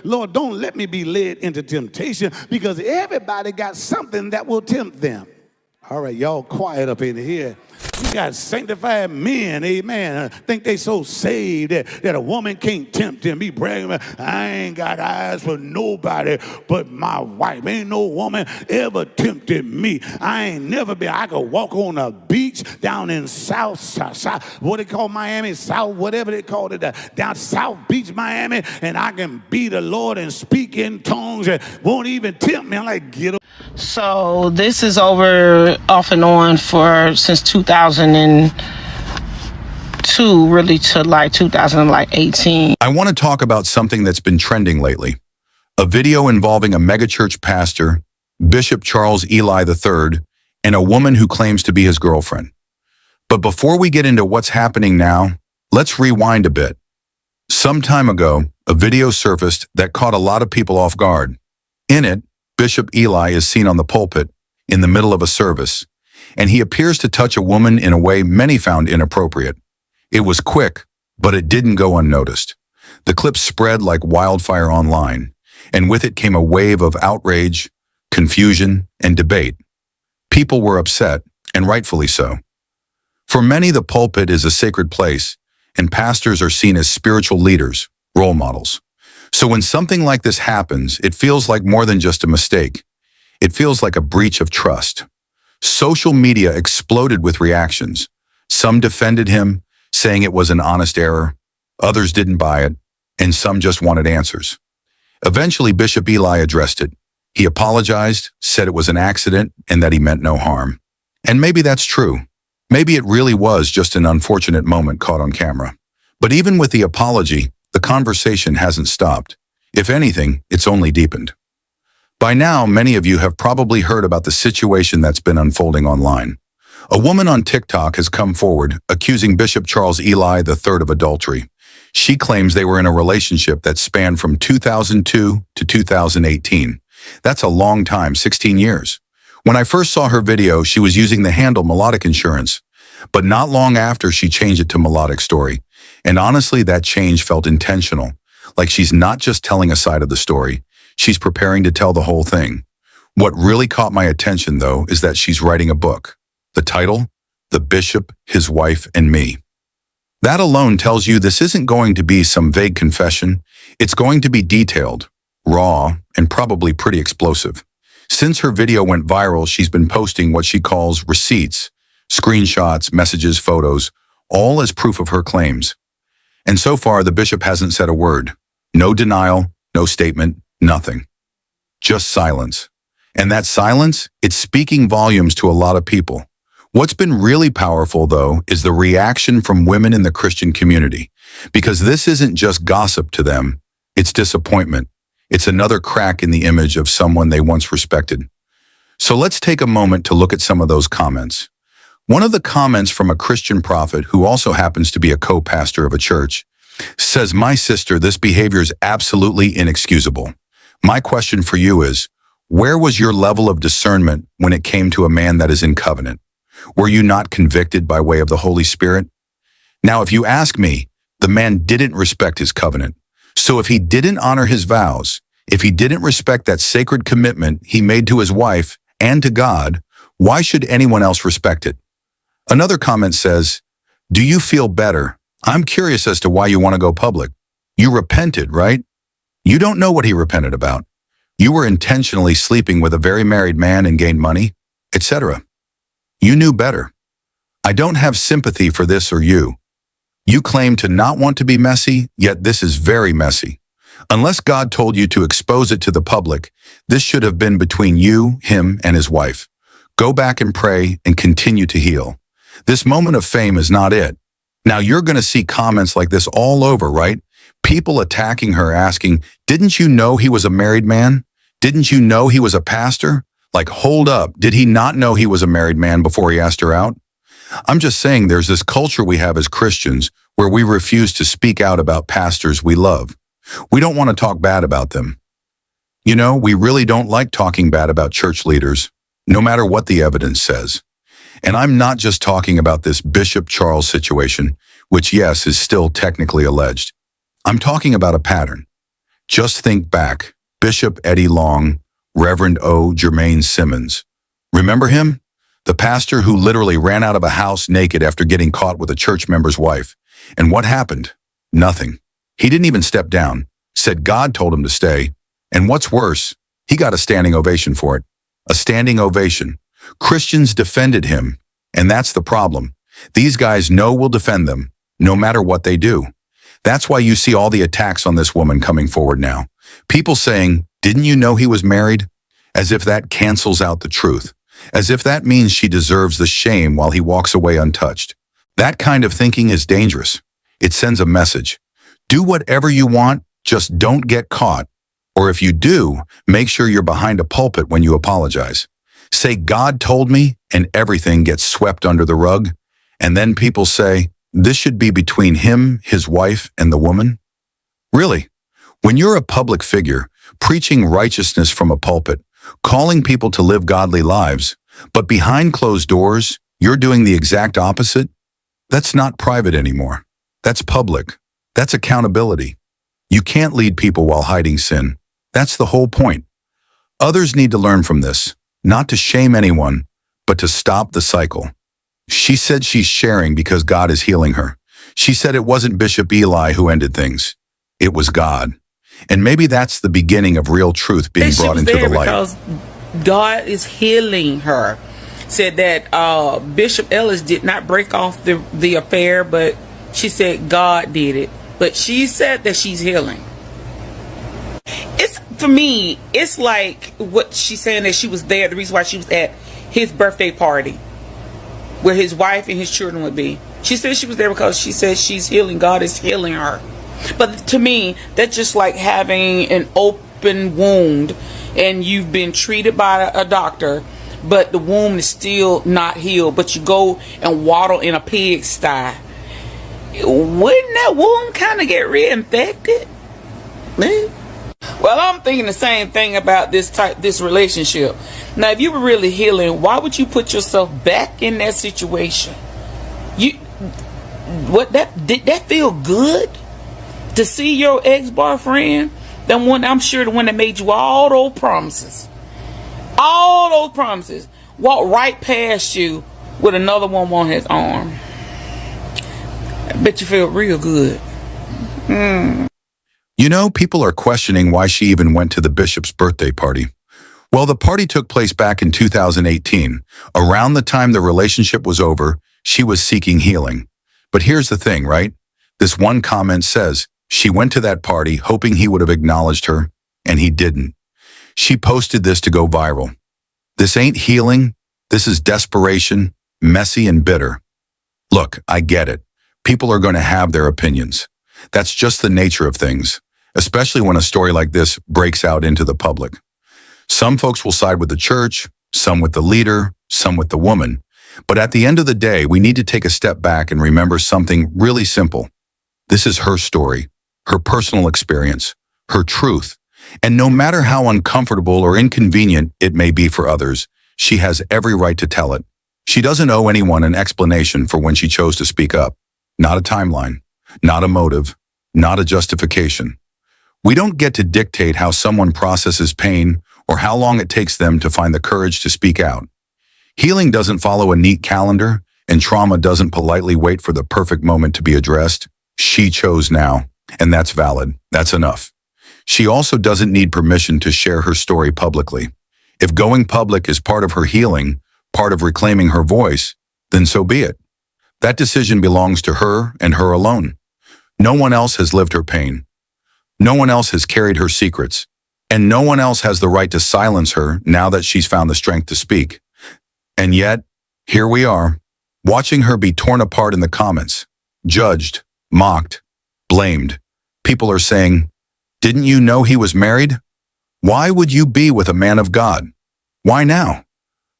Lord, don't let me be led into temptation, because everybody got something that will tempt them. All right, y'all quiet up in here. We got sanctified men, amen, think they so saved that a woman can't tempt him. He bragging about, I ain't got eyes for nobody but my wife. Ain't no woman ever tempted me. I ain't never been. I could walk on a beach down in South, what they call Miami, South, whatever they call it, down South Beach, Miami, and I can be the Lord and speak in tongues and won't even tempt me. I'm like, get up. So this is over off and on since 2002, really, to like 2018. I want to talk about something that's been trending lately. A video involving a megachurch pastor, Bishop Charles Eli III, and a woman who claims to be his girlfriend. But before we get into what's happening now, let's rewind a bit. Some time ago, a video surfaced that caught a lot of people off guard. In it, Bishop Eli is seen on the pulpit in the middle of a service, and he appears to touch a woman in a way many found inappropriate. It was quick, but it didn't go unnoticed. The clip spread like wildfire online, and with it came a wave of outrage, confusion, and debate. People were upset, and rightfully so. For many, the pulpit is a sacred place, and pastors are seen as spiritual leaders, role models. So when something like this happens, it feels like more than just a mistake. It feels like a breach of trust. Social media exploded with reactions. Some defended him, saying it was an honest error. Others didn't buy it, and some just wanted answers. Eventually, Bishop Eli addressed it. He apologized, said it was an accident, and that he meant no harm. And maybe that's true. Maybe it really was just an unfortunate moment caught on camera. But even with the apology, the conversation hasn't stopped. If anything, it's only deepened. By now, many of you have probably heard about the situation that's been unfolding online. A woman on TikTok has come forward accusing Bishop Charles Eli III of adultery. She claims they were in a relationship that spanned from 2002 to 2018. That's a long time, 16 years. When I first saw her video, she was using the handle Melodic Insurance, but not long after she changed it to Melodic Story. And honestly, that change felt intentional, like she's not just telling a side of the story, she's preparing to tell the whole thing. What really caught my attention, though, is that she's writing a book. The title, The Bishop, His Wife, and Me. That alone tells you this isn't going to be some vague confession. It's going to be detailed, raw, and probably pretty explosive. Since her video went viral, she's been posting what she calls receipts, screenshots, messages, photos, all as proof of her claims. And so far, the bishop hasn't said a word. No denial, no statement, nothing. Just silence. And that silence, it's speaking volumes to a lot of people. What's been really powerful, though, is the reaction from women in the Christian community. Because this isn't just gossip to them, it's disappointment. It's another crack in the image of someone they once respected. So let's take a moment to look at some of those comments. One of the comments from a Christian prophet who also happens to be a co-pastor of a church says, "My sister, this behavior is absolutely inexcusable. My question for you is, where was your level of discernment when it came to a man that is in covenant? Were you not convicted by way of the Holy Spirit?" Now, if you ask me, the man didn't respect his covenant. So if he didn't honor his vows, if he didn't respect that sacred commitment he made to his wife and to God, why should anyone else respect it? Another comment says, "Do you feel better? I'm curious as to why you want to go public. You repented, right? You don't know what he repented about. You were intentionally sleeping with a very married man and gained money, etc. You knew better. I don't have sympathy for this or you. You claim to not want to be messy, yet this is very messy. Unless God told you to expose it to the public, this should have been between you, him, and his wife. Go back and pray and continue to heal. This moment of fame is not it." Now you're going to see comments like this all over, right? People attacking her asking, "Didn't you know he was a married man? Didn't you know he was a pastor? Like, hold up, did he not know he was a married man before he asked her out?" I'm just saying there's this culture we have as Christians where we refuse to speak out about pastors we love. We don't want to talk bad about them. You know, we really don't like talking bad about church leaders, no matter what the evidence says. And I'm not just talking about this Bishop Charles situation, which, yes, is still technically alleged. I'm talking about a pattern. Just think back. Bishop Eddie Long, Reverend O. Jermaine Simmons. Remember him? The pastor who literally ran out of a house naked after getting caught with a church member's wife. And what happened? Nothing. He didn't even step down, said God told him to stay. And what's worse, he got a standing ovation for it. A standing ovation. Christians defended him. And that's the problem. These guys know we'll defend them, no matter what they do. That's why you see all the attacks on this woman coming forward now. People saying, didn't you know he was married? As if that cancels out the truth. As if that means she deserves the shame while he walks away untouched. That kind of thinking is dangerous. It sends a message. Do whatever you want, just don't get caught. Or if you do, make sure you're behind a pulpit when you apologize. Say, God told me, and everything gets swept under the rug. And then people say, this should be between him, his wife, and the woman? Really? When you're a public figure, preaching righteousness from a pulpit, calling people to live godly lives, but behind closed doors, you're doing the exact opposite? That's not private anymore. That's public. That's accountability. You can't lead people while hiding sin. That's the whole point. Others need to learn from this, not to shame anyone, but to stop the cycle. She said she's sharing because God is healing her. She said it wasn't Bishop Eli who ended things. It was God. And maybe that's the beginning of real truth being brought into the light. Because God is healing her. Said that Bishop Ellis did not break off the affair, but she said God did it. But she said that she's healing. For me, it's like what she's saying, that she was there, the reason why she was at his birthday party where his wife and his children would be. She said she was there because she said she's healing. God is healing her. But to me, that's just like having an open wound and you've been treated by a doctor, but the wound is still not healed, but you go and waddle in a pigsty. Wouldn't that wound kind of get reinfected? Well, I'm thinking the same thing about this relationship. Now, if you were really healing, why would you put yourself back in that situation? Did that feel good to see your ex-boyfriend, I'm sure the one that made you all those promises, walk right past you with another woman on his arm? I bet you feel real good. You know, people are questioning why she even went to the bishop's birthday party. Well, the party took place back in 2018. Around the time the relationship was over, she was seeking healing. But here's the thing, right? This one comment says she went to that party hoping he would have acknowledged her, and he didn't. She posted this to go viral. This ain't healing. This is desperation, messy and bitter. Look, I get it. People are going to have their opinions. That's just the nature of things, especially when a story like this breaks out into the public. Some folks will side with the church, some with the leader, some with the woman. But at the end of the day, we need to take a step back and remember something really simple. This is her story, her personal experience, her truth. And no matter how uncomfortable or inconvenient it may be for others, she has every right to tell it. She doesn't owe anyone an explanation for when she chose to speak up. Not a timeline, not a motive, not a justification. We don't get to dictate how someone processes pain or how long it takes them to find the courage to speak out. Healing doesn't follow a neat calendar, and trauma doesn't politely wait for the perfect moment to be addressed. She chose now, and that's valid. That's enough. She also doesn't need permission to share her story publicly. If going public is part of her healing, part of reclaiming her voice, then so be it. That decision belongs to her and her alone. No one else has lived her pain. No one else has carried her secrets. And no one else has the right to silence her now that she's found the strength to speak. And yet, here we are, watching her be torn apart in the comments, judged, mocked, blamed. People are saying, didn't you know he was married? Why would you be with a man of God? Why now?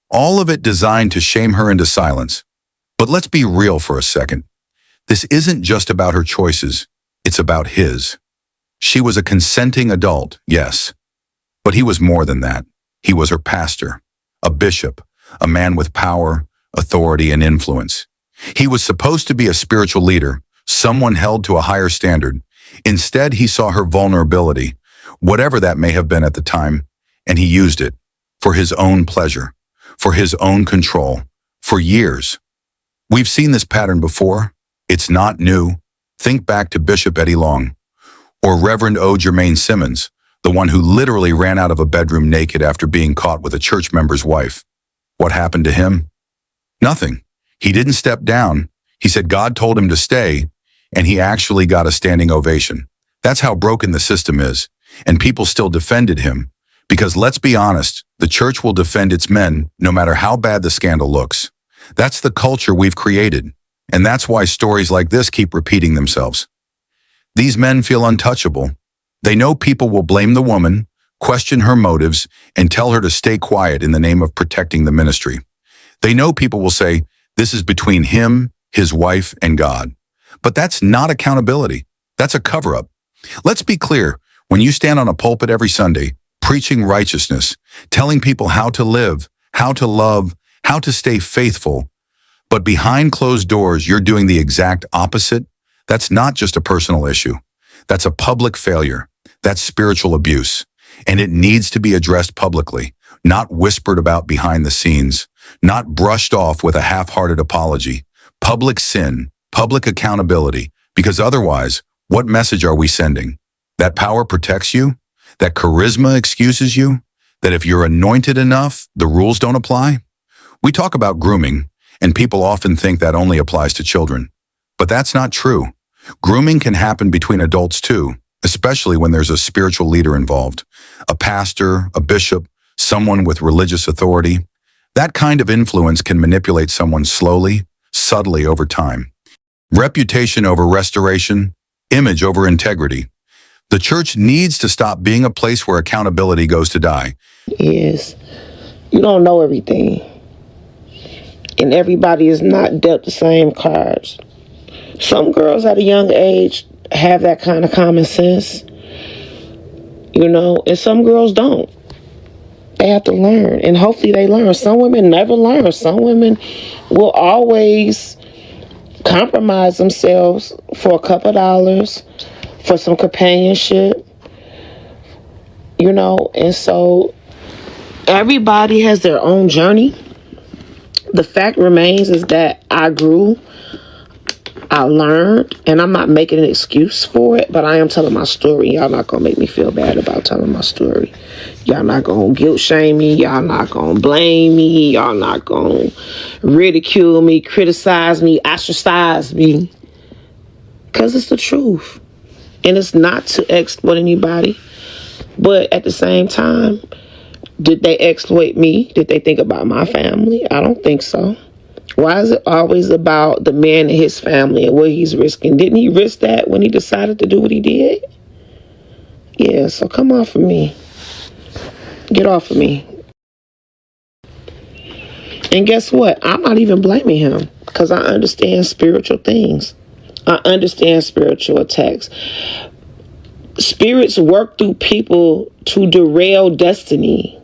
All of it designed to shame her into silence. But let's be real for a second. This isn't just about her choices. It's about his. She was a consenting adult, yes. But he was more than that. He was her pastor, a bishop, a man with power, authority, and influence. He was supposed to be a spiritual leader, someone held to a higher standard. Instead, he saw her vulnerability, whatever that may have been at the time, and he used it for his own pleasure, for his own control, for years. We've seen this pattern before. It's not new. Think back to Bishop Eli or Reverend O. Jermaine Simmons, the one who literally ran out of a bedroom naked after being caught with a church member's wife. What happened to him? Nothing. He didn't step down. He said God told him to stay, and he actually got a standing ovation. That's how broken the system is, and people still defended him. Because let's be honest, the church will defend its men no matter how bad the scandal looks. That's the culture we've created, and that's why stories like this keep repeating themselves. These men feel untouchable. They know people will blame the woman, question her motives, and tell her to stay quiet in the name of protecting the ministry. They know people will say, this is between him, his wife, and God. But that's not accountability. That's a cover-up. Let's be clear, when you stand on a pulpit every Sunday, preaching righteousness, telling people how to live, how to love, how to stay faithful, but behind closed doors, you're doing the exact opposite, that's not just a personal issue. That's a public failure. That's spiritual abuse. And it needs to be addressed publicly, not whispered about behind the scenes, not brushed off with a half-hearted apology. Public sin, public accountability, because otherwise, what message are we sending? That power protects you? That charisma excuses you? That if you're anointed enough, the rules don't apply? We talk about grooming, and people often think that only applies to children. But that's not true. Grooming can happen between adults too, especially when there's a spiritual leader involved, a pastor, a bishop, someone with religious authority. That kind of influence can manipulate someone slowly, subtly over time. Reputation over restoration, image over integrity. The church needs to stop being a place where accountability goes to die. Is you don't know everything. And everybody is not dealt the same cards. Some girls at a young age have that kind of common sense, and some girls don't. They have to learn, and hopefully they learn. Some women never learn. Some women will always compromise themselves for a couple of dollars, for some companionship, and so everybody has their own journey. The fact remains is that I grew, I learned, and I'm not making an excuse for it, but I am telling my story. Y'all not going to make me feel bad about telling my story. Y'all not going to guilt shame me. Y'all not going to blame me. Y'all not going to ridicule me, criticize me, ostracize me. Because it's the truth. And it's not to exploit anybody. But at the same time, did they exploit me? Did they think about my family? I don't think so. Why is it always about the man and his family and what he's risking? Didn't he risk that when he decided to do what he did? Yeah, so come off of me. Get off of me. And guess what? I'm not even blaming him because I understand spiritual things. I understand spiritual attacks. Spirits work through people to derail destiny.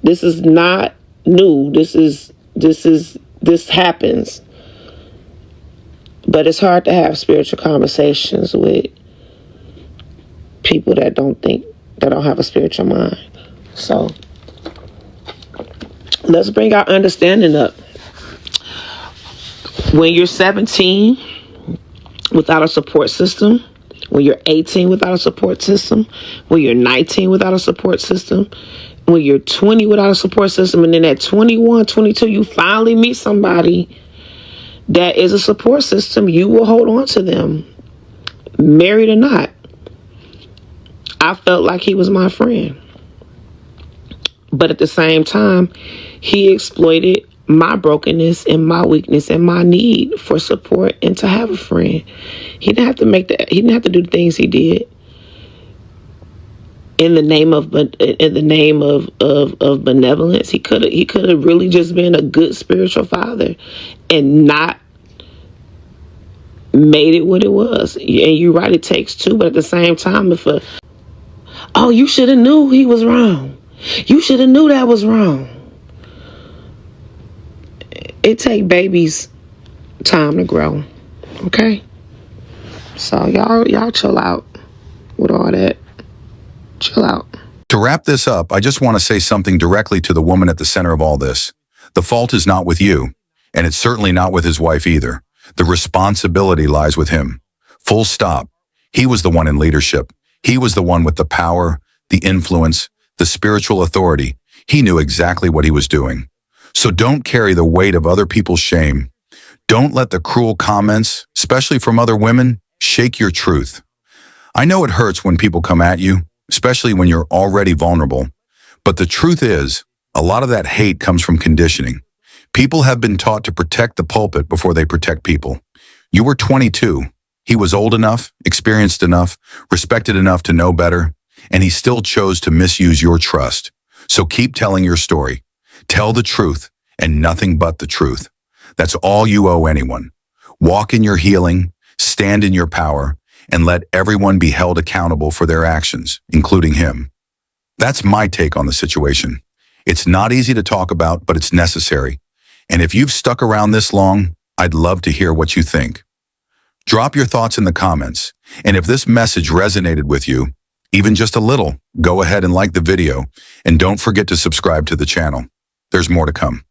This is not new. This happens. But it's hard to have spiritual conversations with people that don't have a spiritual mind. So let's bring our understanding up. When you're 17 without a support system, when you're 18 without a support system, when you're 19 without a support system, when you're 20 without a support system, and then at 21, 22, you finally meet somebody that is a support system, you will hold on to them, married or not. I felt like he was my friend. But at the same time, he exploited my brokenness and my weakness and my need for support and to have a friend. He didn't have to do the things he did in the name of benevolence. He could have really just been a good spiritual father and not made it what it was. And you're right, it takes two, but at the same time, you should have knew he was wrong. You should have knew that was wrong. It take babies time to grow. Okay? So y'all chill out with all that. Chill out. To wrap this up, I just want to say something directly to the woman at the center of all this. The fault is not with you, and it's certainly not with his wife either. The responsibility lies with him. Full stop. He was the one in leadership. He was the one with the power, the influence, the spiritual authority. He knew exactly what he was doing. So don't carry the weight of other people's shame. Don't let the cruel comments, especially from other women, shake your truth. I know it hurts when people come at you, especially when you're already vulnerable. But the truth is, a lot of that hate comes from conditioning. People have been taught to protect the pulpit before they protect people. You were 22. He was old enough, experienced enough, respected enough to know better, and he still chose to misuse your trust. So keep telling your story. Tell the truth and nothing but the truth. That's all you owe anyone. Walk in your healing, stand in your power, and let everyone be held accountable for their actions, including him. That's my take on the situation. It's not easy to talk about, but it's necessary. And if you've stuck around this long, I'd love to hear what you think. Drop your thoughts in the comments. And if this message resonated with you, even just a little, go ahead and like the video. And don't forget to subscribe to the channel. There's more to come.